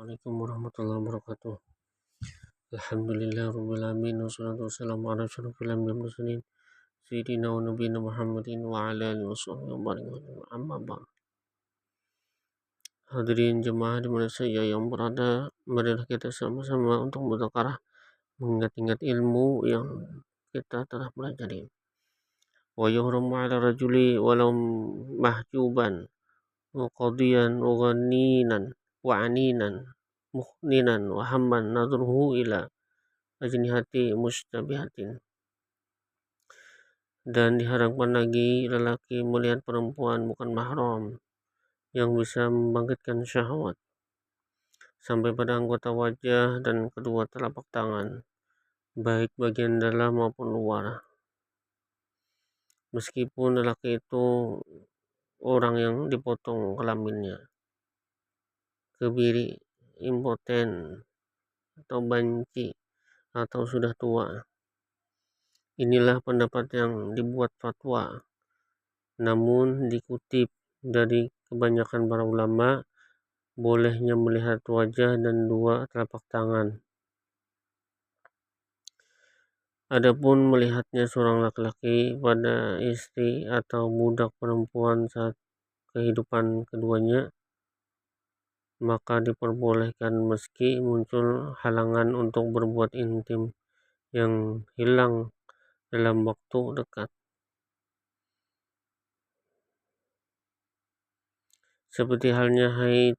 Assalamualaikum warahmatullahi wabarakatuh. Alhamdulillahirrabbilalamin. Wassalatu wassalamu ala asyrafil anbiya'i wal mursalin sayyidina wa nabiyina Muhammadin wa ala alihi washabbihi wa barik amma ba'd. Hadirin jemaah di mana saja yang berada, marilah kita sama-sama untuk mudzakarah, mengingat-ingat ilmu yang kita telah pelajari. Wa yuhramu 'ala rajuli walau mahjuban wa qadiyan wa ghaninan wa aninan mukhninan wa hamman nadruhu ila ajnihati mustabihatin. Dan diharapkan lagi lelaki melihat perempuan bukan mahram yang bisa membangkitkan syahwat sampai pada anggota wajah dan kedua telapak tangan, baik bagian dalam maupun luar. Meskipun lelaki itu orang yang dipotong kelaminnya, kebiri, impoten, atau banci, atau sudah tua. Inilah pendapat yang dibuat fatwa, namun dikutip dari kebanyakan para ulama bolehnya melihat wajah dan dua telapak tangan. Adapun melihatnya seorang laki-laki pada istri atau budak perempuan saat kehidupan keduanya, maka diperbolehkan meski muncul halangan untuk berbuat intim yang hilang dalam waktu dekat. Seperti halnya haid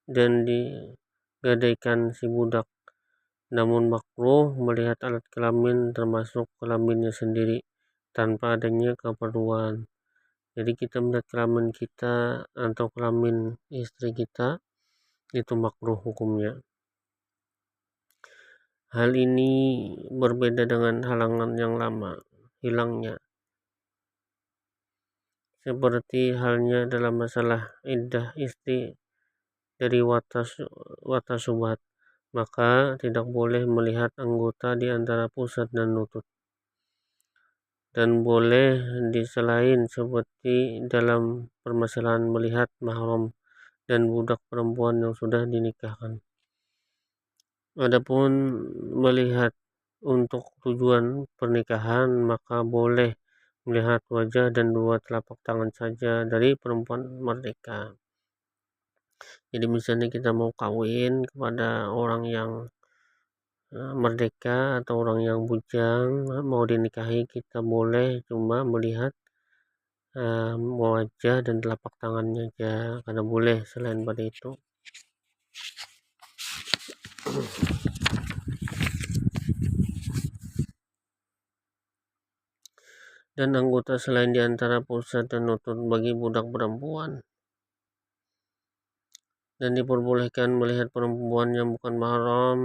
dan digadaikan si budak, namun makruh melihat alat kelamin termasuk kelaminnya sendiri tanpa adanya keperluan. Jadi kita melihat kelamin kita atau kelamin istri kita itu makruh hukumnya. Hal ini berbeda dengan halangan yang lama hilangnya, seperti halnya dalam masalah iddah istri dari wata subhat, maka tidak boleh melihat anggota di antara pusat dan lutut, dan boleh di selain seperti dalam permasalahan melihat mahram dan budak perempuan yang sudah dinikahkan. Adapun melihat untuk tujuan pernikahan, maka boleh melihat wajah dan dua telapak tangan saja dari perempuan merdeka. Jadi misalnya kita mau kawin kepada orang yang merdeka atau orang yang bujang, mau dinikahi, kita boleh cuma melihat wajah dan telapak tangannya aja, karena boleh selain pada itu. Dan anggota selain di antara pusat dan lutut bagi budak perempuan. Dan diperbolehkan melihat perempuan yang bukan mahram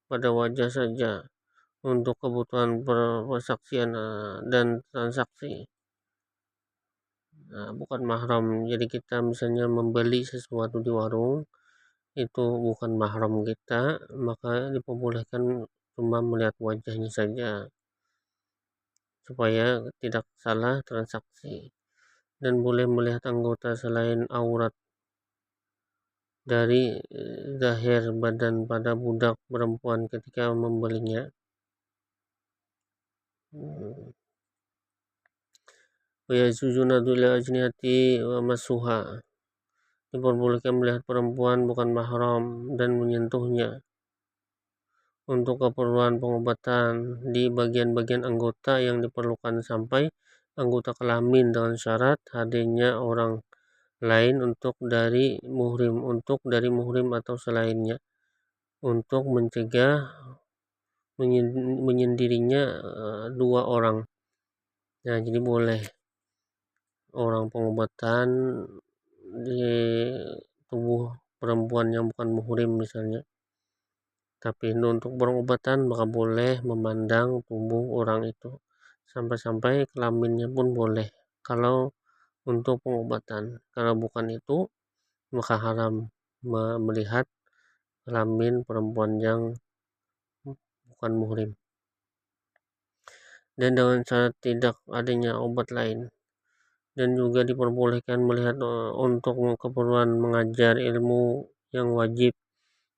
pada wajah saja untuk kebutuhan persaksian dan transaksi. Bukan mahram, jadi kita misalnya membeli sesuatu di warung, itu bukan mahram kita, maka diperbolehkan cuma melihat wajahnya saja supaya tidak salah transaksi. Dan boleh melihat anggota selain aurat dari zahir badan pada budak perempuan ketika membelinya. Wa yazujuna dula ajnihati wa masuha, diperbolehkan melihat perempuan bukan mahram dan menyentuhnya untuk keperluan pengobatan di bagian-bagian anggota yang diperlukan sampai anggota kelamin, dengan syarat hadirnya orang lain untuk dari muhrim atau selainnya, untuk mencegah menyendirinya dua orang. Nah, jadi boleh orang pengobatan di tubuh perempuan yang bukan muhrim misalnya, tapi untuk pengobatan maka boleh memandang tubuh orang itu, sampai-sampai kelaminnya pun boleh kalau untuk pengobatan. Kalau bukan itu maka haram melihat kelamin perempuan yang bukan muhrim. Dan dengan syarat tidak adanya obat lain. Dan juga diperbolehkan melihat untuk keperluan mengajar ilmu yang wajib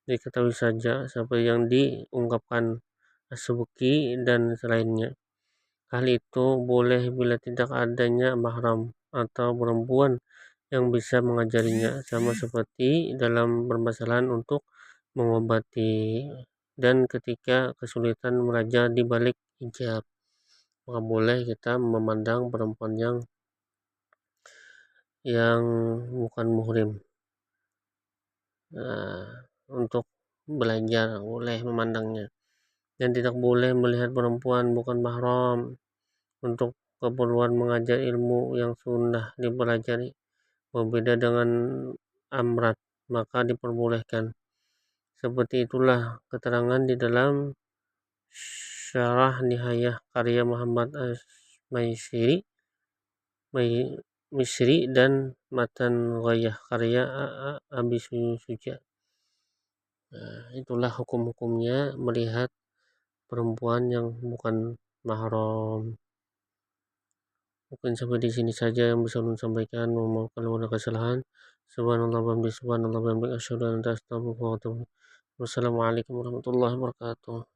diketahui saja seperti yang diungkapkan As-Subki dan selainnya. Hal itu boleh bila tidak adanya mahram atau perempuan yang bisa mengajarinya, sama seperti dalam permasalahan untuk mengobati dan ketika kesulitan belajar di balik hijab, maka boleh kita memandang perempuan yang bukan muhrim untuk belajar, boleh memandangnya, dan tidak boleh melihat perempuan bukan mahram untuk keperluan mengajar ilmu yang sunnah dipelajari. Berbeda dengan amrat, maka diperbolehkan. Seperti itulah keterangan di dalam Syarah Nihayah karya Muhammad As-Maisri dan Matan Ghayah karya Abi Suja. Itulah hukum-hukumnya melihat perempuan yang bukan mahram. Mungkin sampai di sini saja yang bisa saya sampaikan. Mohon kalau ada kesalahan. Subhanallah wa bihamdihi, subhanallah wa bihamdihi, asyhadu an la ilaha illa anta, astaghfiruka wa atubu ilaik. Wassalamualaikum warahmatullahi wabarakatuh.